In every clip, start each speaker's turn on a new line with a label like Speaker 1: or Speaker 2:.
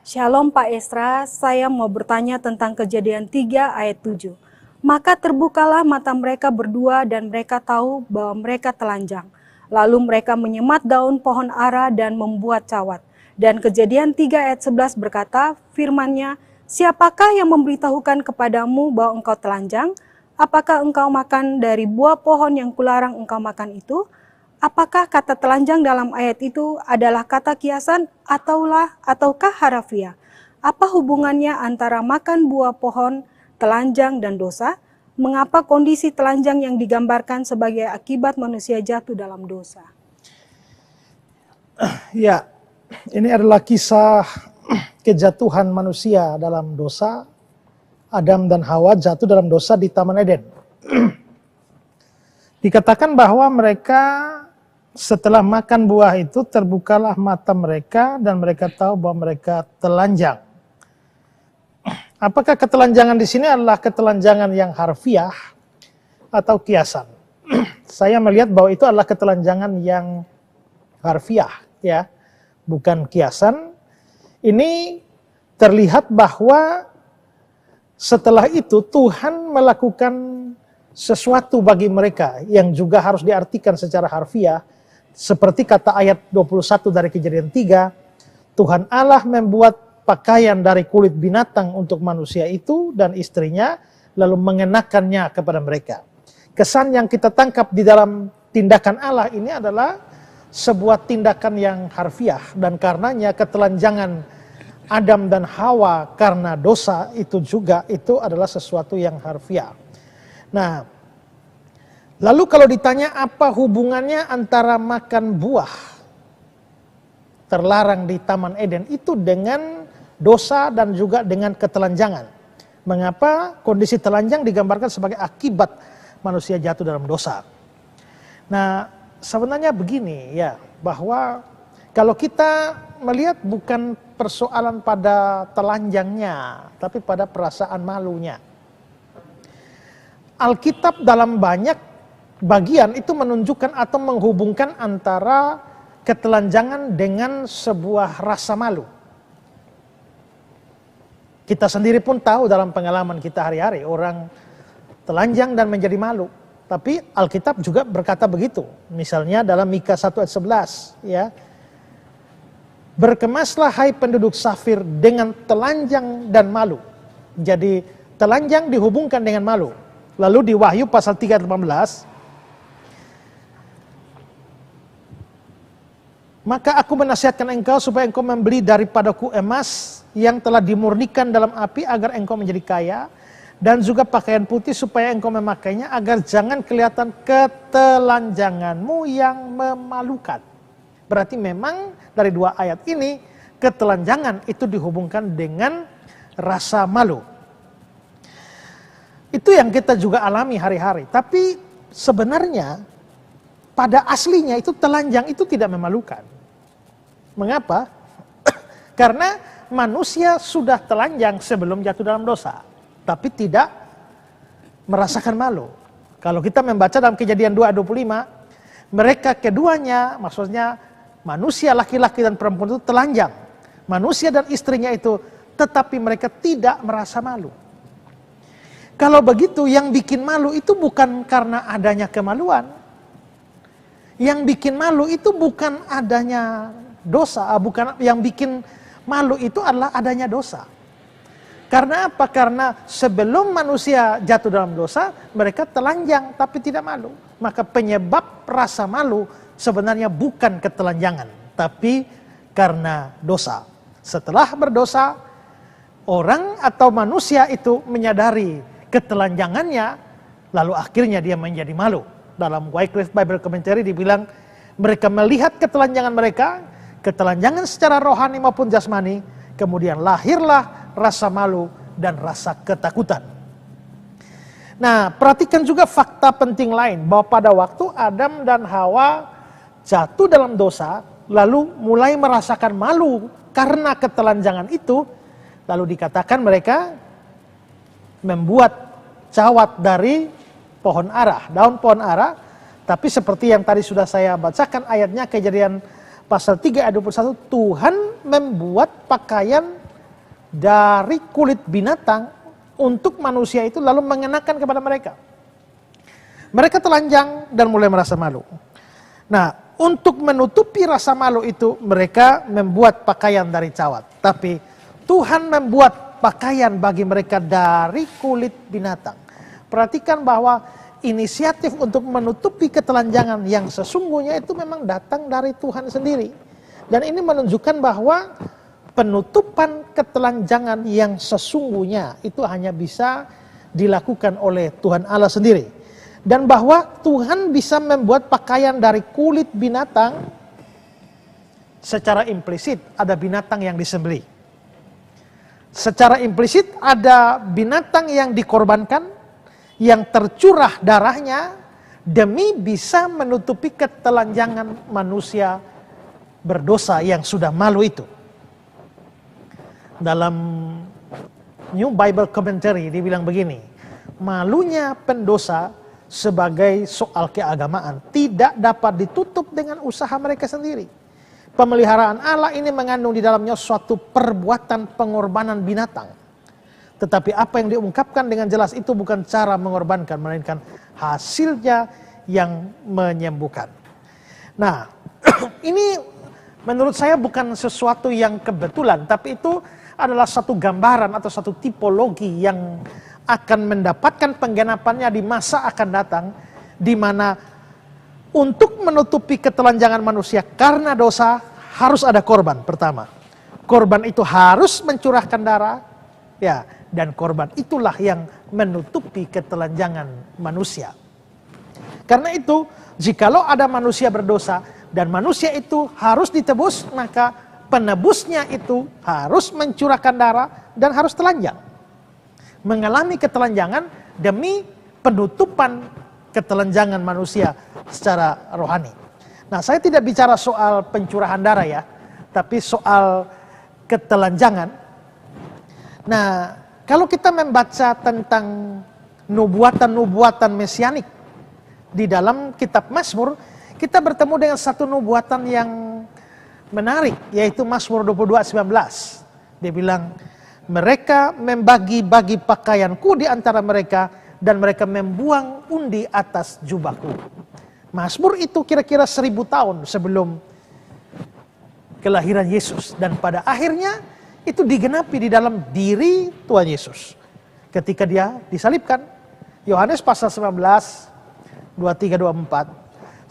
Speaker 1: Shalom Pak Esra, saya mau bertanya tentang Kejadian 3 ayat 7. Maka terbukalah mata mereka berdua dan mereka tahu bahwa mereka telanjang. Lalu mereka menyemat daun pohon ara dan membuat cawat. Dan Kejadian 3 ayat 11 berkata, firman-Nya, siapakah yang memberitahukan kepadamu bahwa engkau telanjang? Apakah engkau makan dari buah pohon yang kularang engkau makan itu? Apakah kata telanjang dalam ayat itu adalah kata kiasan ataukah harafiah? Apa hubungannya antara makan buah pohon, telanjang, dan dosa? Mengapa kondisi telanjang yang digambarkan sebagai akibat manusia jatuh dalam dosa?
Speaker 2: Ya, ini adalah kisah kejatuhan manusia dalam dosa. Adam dan Hawa jatuh dalam dosa di Taman Eden. Dikatakan bahwa mereka setelah makan buah itu terbukalah mata mereka dan mereka tahu bahwa mereka telanjang. Apakah ketelanjangan di sini adalah ketelanjangan yang harfiah atau kiasan? Saya melihat bahwa itu adalah ketelanjangan yang harfiah, ya, bukan kiasan. Ini terlihat bahwa setelah itu Tuhan melakukan sesuatu bagi mereka yang juga harus diartikan secara harfiah. Seperti kata ayat 21 dari Kejadian 3, Tuhan Allah membuat pakaian dari kulit binatang untuk manusia itu dan istrinya, lalu mengenakannya kepada mereka. Kesan yang kita tangkap di dalam tindakan Allah ini adalah sebuah tindakan yang harfiah, dan karenanya ketelanjangan Adam dan Hawa karena dosa itu adalah sesuatu yang harfiah. Nah, lalu kalau ditanya apa hubungannya antara makan buah terlarang di Taman Eden itu dengan dosa dan juga dengan ketelanjangan. Mengapa kondisi telanjang digambarkan sebagai akibat manusia jatuh dalam dosa? Nah, sebenarnya begini ya, bahwa kalau kita melihat bukan persoalan pada telanjangnya, tapi pada perasaan malunya. Alkitab dalam banyak bagian itu menunjukkan atau menghubungkan antara ketelanjangan dengan sebuah rasa malu. Kita sendiri pun tahu dalam pengalaman kita hari-hari, orang telanjang dan menjadi malu. Tapi Alkitab juga berkata begitu. Misalnya dalam Mika 1 ayat 11, ya. Berkemaslah hai penduduk Safir dengan telanjang dan malu. Jadi telanjang dihubungkan dengan malu. Lalu di Wahyu pasal 3 ayat 18, maka aku menasihatkan engkau supaya engkau membeli daripadaku emas yang telah dimurnikan dalam api agar engkau menjadi kaya, dan juga pakaian putih supaya engkau memakainya agar jangan kelihatan ketelanjanganmu yang memalukan. Berarti memang dari dua ayat ini ketelanjangan itu dihubungkan dengan rasa malu. Itu yang kita juga alami hari-hari. Tapi sebenarnya pada aslinya itu telanjang itu tidak memalukan. Mengapa? Karena manusia sudah telanjang sebelum jatuh dalam dosa, tapi tidak merasakan malu. Kalau kita membaca dalam Kejadian 2:25, mereka keduanya, maksudnya manusia laki-laki dan perempuan itu telanjang. Manusia dan istrinya itu, tetapi mereka tidak merasa malu. Kalau begitu, yang bikin malu itu bukan karena adanya kemaluan. Yang bikin malu itu bukan adanya dosa, bukan, yang bikin malu itu adalah adanya dosa. Karena apa? Karena sebelum manusia jatuh dalam dosa, mereka telanjang tapi tidak malu. Maka penyebab rasa malu sebenarnya bukan ketelanjangan, tapi karena dosa. Setelah berdosa, orang atau manusia itu menyadari ketelanjangannya, lalu akhirnya dia menjadi malu. Dalam Wycliffe Bible Commentary dibilang, mereka melihat ketelanjangan mereka, ketelanjangan secara rohani maupun jasmani, kemudian lahirlah rasa malu dan rasa ketakutan. Nah, perhatikan juga fakta penting lain, bahwa pada waktu Adam dan Hawa jatuh dalam dosa, lalu mulai merasakan malu karena ketelanjangan itu, lalu dikatakan mereka membuat cawat dari pohon ara, daun pohon ara. Tapi seperti yang tadi sudah saya bacakan ayatnya, Kejadian pasal 3 ayat 21, Tuhan membuat pakaian dari kulit binatang untuk manusia itu lalu mengenakan kepada mereka. Mereka telanjang dan mulai merasa malu. Nah, untuk menutupi rasa malu itu mereka membuat pakaian dari cawat. Tapi Tuhan membuat pakaian bagi mereka dari kulit binatang. Perhatikan bahwa inisiatif untuk menutupi ketelanjangan yang sesungguhnya itu memang datang dari Tuhan sendiri. Dan ini menunjukkan bahwa penutupan ketelanjangan yang sesungguhnya itu hanya bisa dilakukan oleh Tuhan Allah sendiri. Dan bahwa Tuhan bisa membuat pakaian dari kulit binatang secara implisit ada binatang yang disembelih. Secara implisit ada binatang yang dikorbankan, yang tercurah darahnya demi bisa menutupi ketelanjangan manusia berdosa yang sudah malu itu. Dalam New Bible Commentary dibilang begini, malunya pendosa sebagai soal keagamaan tidak dapat ditutup dengan usaha mereka sendiri. Pemeliharaan Allah ini mengandung di dalamnya suatu perbuatan pengorbanan binatang. Tetapi apa yang diungkapkan dengan jelas itu bukan cara mengorbankan, melainkan hasilnya yang menyembuhkan. Nah, ini menurut saya bukan sesuatu yang kebetulan, tapi itu adalah satu gambaran atau satu tipologi yang akan mendapatkan penggenapannya di masa akan datang, di mana untuk menutupi ketelanjangan manusia karena dosa harus ada korban pertama. Korban itu harus mencurahkan darah, ya, dan korban itulah yang menutupi ketelanjangan manusia. Karena itu, jikalau ada manusia berdosa dan manusia itu harus ditebus, maka penebusnya itu harus mencurahkan darah dan harus telanjang. Mengalami ketelanjangan demi penutupan ketelanjangan manusia secara rohani. Nah, saya tidak bicara soal pencurahan darah ya, tapi soal ketelanjangan. Nah, kalau kita membaca tentang nubuatan-nubuatan mesianik di dalam kitab Mazmur, kita bertemu dengan satu nubuatan yang menarik, yaitu Mazmur 22:19. Dia bilang, mereka membagi-bagi pakaianku di antara mereka dan mereka membuang undi atas jubahku. Mazmur itu kira-kira 1000 tahun sebelum kelahiran Yesus. Dan pada akhirnya itu digenapi di dalam diri Tuhan Yesus. Ketika dia disalibkan. Yohanes pasal 19, 23-24.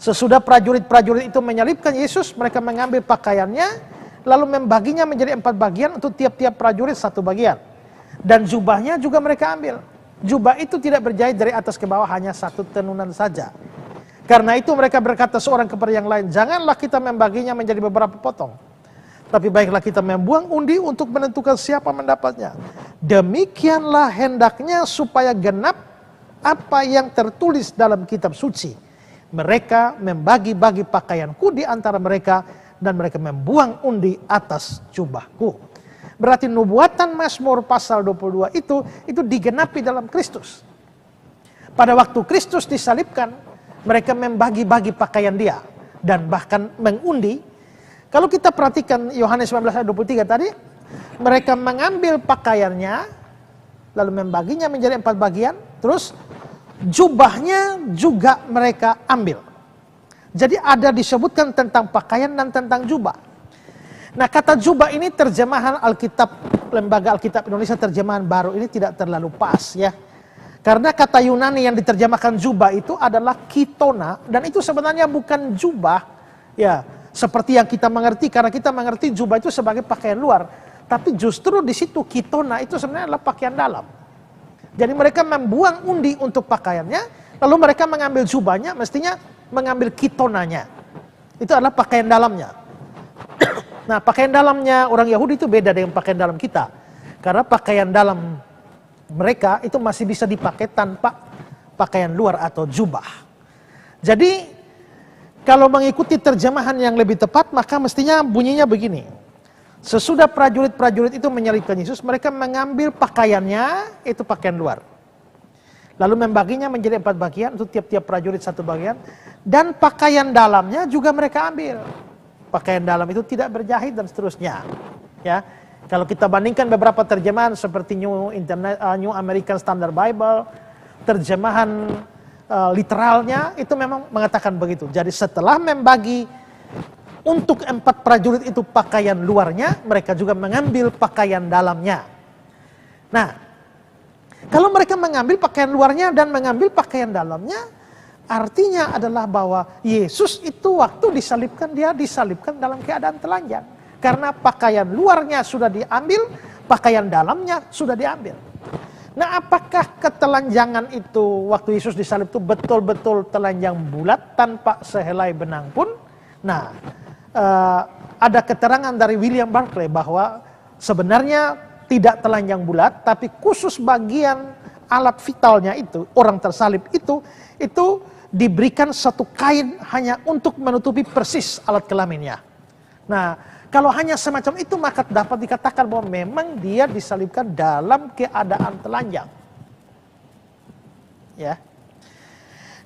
Speaker 2: Sesudah prajurit-prajurit itu menyalibkan Yesus, mereka mengambil pakaiannya, lalu membaginya menjadi 4 bagian untuk tiap-tiap prajurit 1 bagian. Dan jubahnya juga mereka ambil. Jubah itu tidak berjahit dari atas ke bawah, hanya 1 tenunan saja. Karena itu mereka berkata seorang kepada yang lain, janganlah kita membaginya menjadi beberapa potong. Tapi baiklah kita membuang undi untuk menentukan siapa mendapatnya. Demikianlah hendaknya supaya genap apa yang tertulis dalam kitab suci. Mereka membagi-bagi pakaianku di antara mereka, dan mereka membuang undi atas jubahku. Berarti nubuatan Mazmur pasal 22 itu digenapi dalam Kristus. Pada waktu Kristus disalibkan, mereka membagi-bagi pakaian dia dan bahkan mengundi. Kalau kita perhatikan Yohanes 19:23 tadi, mereka mengambil pakaiannya lalu membaginya menjadi 4 bagian, terus jubahnya juga mereka ambil. Jadi ada disebutkan tentang pakaian dan tentang jubah. Nah, kata jubah ini terjemahan Alkitab, Lembaga Alkitab Indonesia terjemahan baru ini tidak terlalu pas ya. Karena kata Yunani yang diterjemahkan jubah itu adalah kitona, dan itu sebenarnya bukan jubah ya, seperti yang kita mengerti, karena kita mengerti jubah itu sebagai pakaian luar. Tapi justru di situ kitona itu sebenarnya adalah pakaian dalam. Jadi mereka membuang undi untuk pakaiannya, lalu mereka mengambil jubahnya, mestinya mengambil kitonanya. Itu adalah pakaian dalamnya. Nah, pakaian dalamnya orang Yahudi itu beda dengan pakaian dalam kita. Karena pakaian dalam mereka itu masih bisa dipakai tanpa pakaian luar atau jubah. Jadi, kalau mengikuti terjemahan yang lebih tepat, maka mestinya bunyinya begini. Sesudah prajurit-prajurit itu menyalibkan Yesus, mereka mengambil pakaiannya, itu pakaian luar. Lalu membaginya menjadi 4 bagian, untuk tiap-tiap prajurit 1 bagian. Dan pakaian dalamnya juga mereka ambil. Pakaian dalam itu tidak berjahit dan seterusnya. Ya, Kalau kita bandingkan beberapa terjemahan seperti New American Standard Bible, terjemahan literalnya itu memang mengatakan begitu. Jadi setelah membagi untuk 4 prajurit itu pakaian luarnya, mereka juga mengambil pakaian dalamnya. Nah, kalau mereka mengambil pakaian luarnya dan mengambil pakaian dalamnya, artinya adalah bahwa Yesus itu waktu disalibkan, dia disalibkan dalam keadaan telanjang. Karena pakaian luarnya sudah diambil, pakaian dalamnya sudah diambil. Nah, apakah ketelanjangan itu waktu Yesus disalib itu betul-betul telanjang bulat tanpa sehelai benang pun? Nah, ada keterangan dari William Barclay bahwa sebenarnya tidak telanjang bulat, tapi khusus bagian alat vitalnya itu, orang tersalib itu diberikan satu kain hanya untuk menutupi persis alat kelaminnya. Nah, kalau hanya semacam itu maka dapat dikatakan bahwa memang dia disalibkan dalam keadaan telanjang. Ya.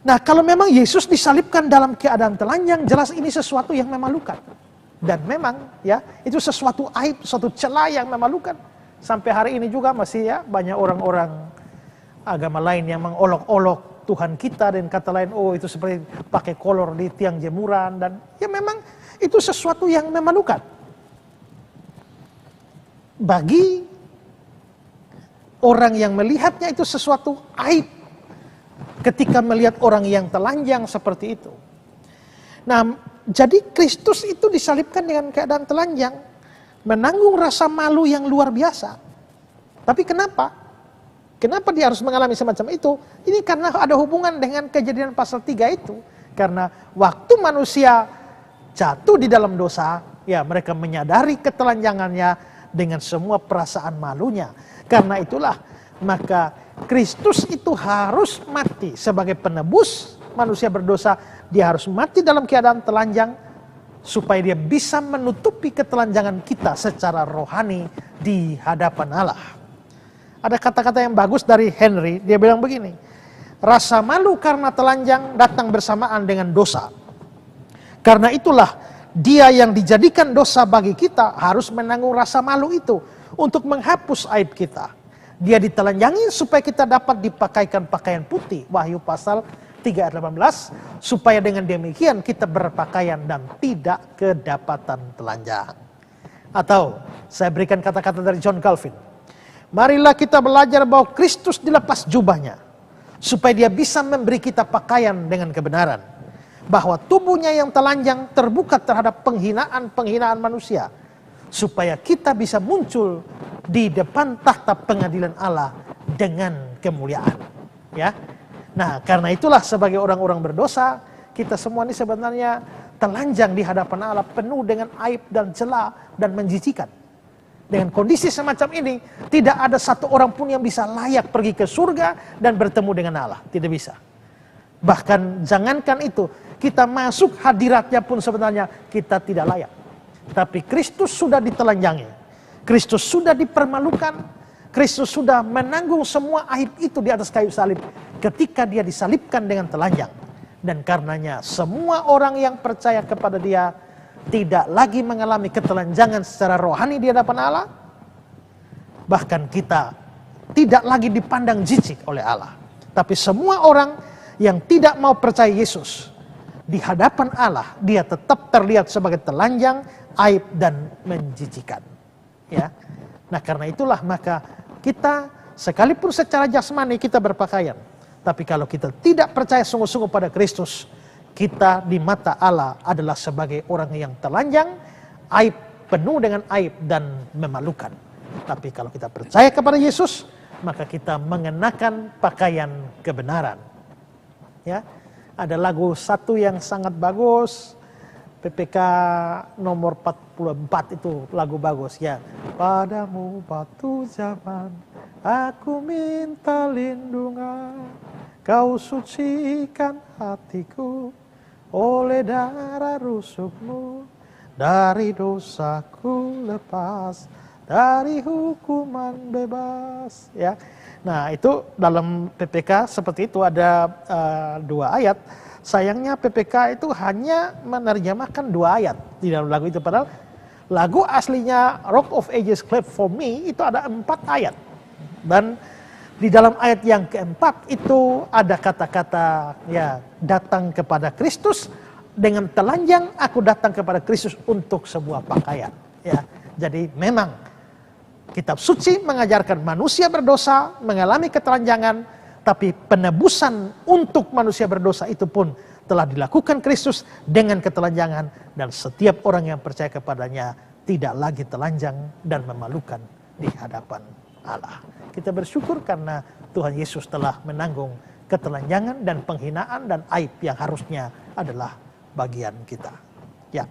Speaker 2: Nah, kalau memang Yesus disalibkan dalam keadaan telanjang, jelas ini sesuatu yang memalukan. Dan memang ya, itu sesuatu aib, suatu celah yang memalukan. Sampai hari ini juga masih ya banyak orang-orang agama lain yang mengolok-olok Tuhan kita dan kata lain, oh itu seperti pakai kolor di tiang jemuran, dan ya memang itu sesuatu yang memalukan. Bagi orang yang melihatnya itu sesuatu aib ketika melihat orang yang telanjang seperti itu. Nah, jadi Kristus itu disalibkan dengan keadaan telanjang, menanggung rasa malu yang luar biasa. Tapi kenapa? Kenapa dia harus mengalami semacam itu? Ini karena ada hubungan dengan Kejadian pasal 3 itu. Karena waktu manusia jatuh di dalam dosa, ya mereka menyadari ketelanjangannya dengan semua perasaan malunya. Karena itulah maka Kristus itu harus mati sebagai penebus manusia berdosa. Dia harus mati dalam keadaan telanjang supaya dia bisa menutupi ketelanjangan kita secara rohani di hadapan Allah. Ada kata-kata yang bagus dari Henry, dia bilang begini, rasa malu karena telanjang datang bersamaan dengan dosa. Karena itulah dia yang dijadikan dosa bagi kita harus menanggung rasa malu itu untuk menghapus aib kita. Dia ditelanjangi supaya kita dapat dipakaikan pakaian putih. Wahyu pasal 3 ayat 18. Supaya dengan demikian kita berpakaian dan tidak kedapatan telanjang. Atau saya berikan kata-kata dari John Calvin. Marilah kita belajar bahwa Kristus dilepas jubahnya, supaya dia bisa memberi kita pakaian dengan kebenaran. Bahwa tubuhnya yang telanjang terbuka terhadap penghinaan-penghinaan manusia. Supaya kita bisa muncul di depan tahta pengadilan Allah dengan kemuliaan. Ya. Nah, karena itulah sebagai orang-orang berdosa, kita semua ini sebenarnya telanjang di hadapan Allah, penuh dengan aib dan celah dan menjijikan. Dengan kondisi semacam ini, tidak ada satu orang pun yang bisa layak pergi ke surga dan bertemu dengan Allah. Tidak bisa. Bahkan jangankan itu, kita masuk hadiratnya pun sebenarnya kita tidak layak. Tapi Kristus sudah ditelanjangi. Kristus sudah dipermalukan. Kristus sudah menanggung semua aib itu di atas kayu salib ketika dia disalibkan dengan telanjang. Dan karenanya semua orang yang percaya kepada dia tidak lagi mengalami ketelanjangan secara rohani di hadapan Allah. Bahkan kita tidak lagi dipandang jijik oleh Allah. Tapi semua orang yang tidak mau percaya Yesus, di hadapan Allah dia tetap terlihat sebagai telanjang, aib dan menjijikan. Ya. Nah, karena itulah maka kita sekalipun secara jasmani kita berpakaian, tapi kalau kita tidak percaya sungguh-sungguh pada Kristus, kita di mata Allah adalah sebagai orang yang telanjang, aib, penuh dengan aib dan memalukan. Tapi kalau kita percaya kepada Yesus, maka kita mengenakan pakaian kebenaran. Ya, ada lagu satu yang sangat bagus, PPK nomor 44 itu lagu bagus ya. Padamu batu zaman, aku minta lindungan, kau sucikan hatiku oleh darah rusukmu, dari dosaku lepas, dari hukuman bebas. Ya, nah itu dalam PPK seperti itu ada 2 ayat. Sayangnya PPK itu hanya menerjemahkan 2 ayat di dalam lagu itu. Padahal Lagu aslinya Rock of Ages Clap for Me itu ada 4 ayat. Dan di dalam ayat yang keempat itu ada kata-kata ya, datang kepada Kristus dengan telanjang, aku datang kepada Kristus untuk sebuah pakaian. Ya, jadi memang kitab suci mengajarkan manusia berdosa mengalami ketelanjangan, tapi penebusan untuk manusia berdosa itu pun telah dilakukan Kristus dengan ketelanjangan, dan setiap orang yang percaya kepadanya tidak lagi telanjang dan memalukan di hadapan Allah. Kita bersyukur karena Tuhan Yesus telah menanggung ketelanjangan dan penghinaan dan aib yang harusnya adalah bagian kita. Ya.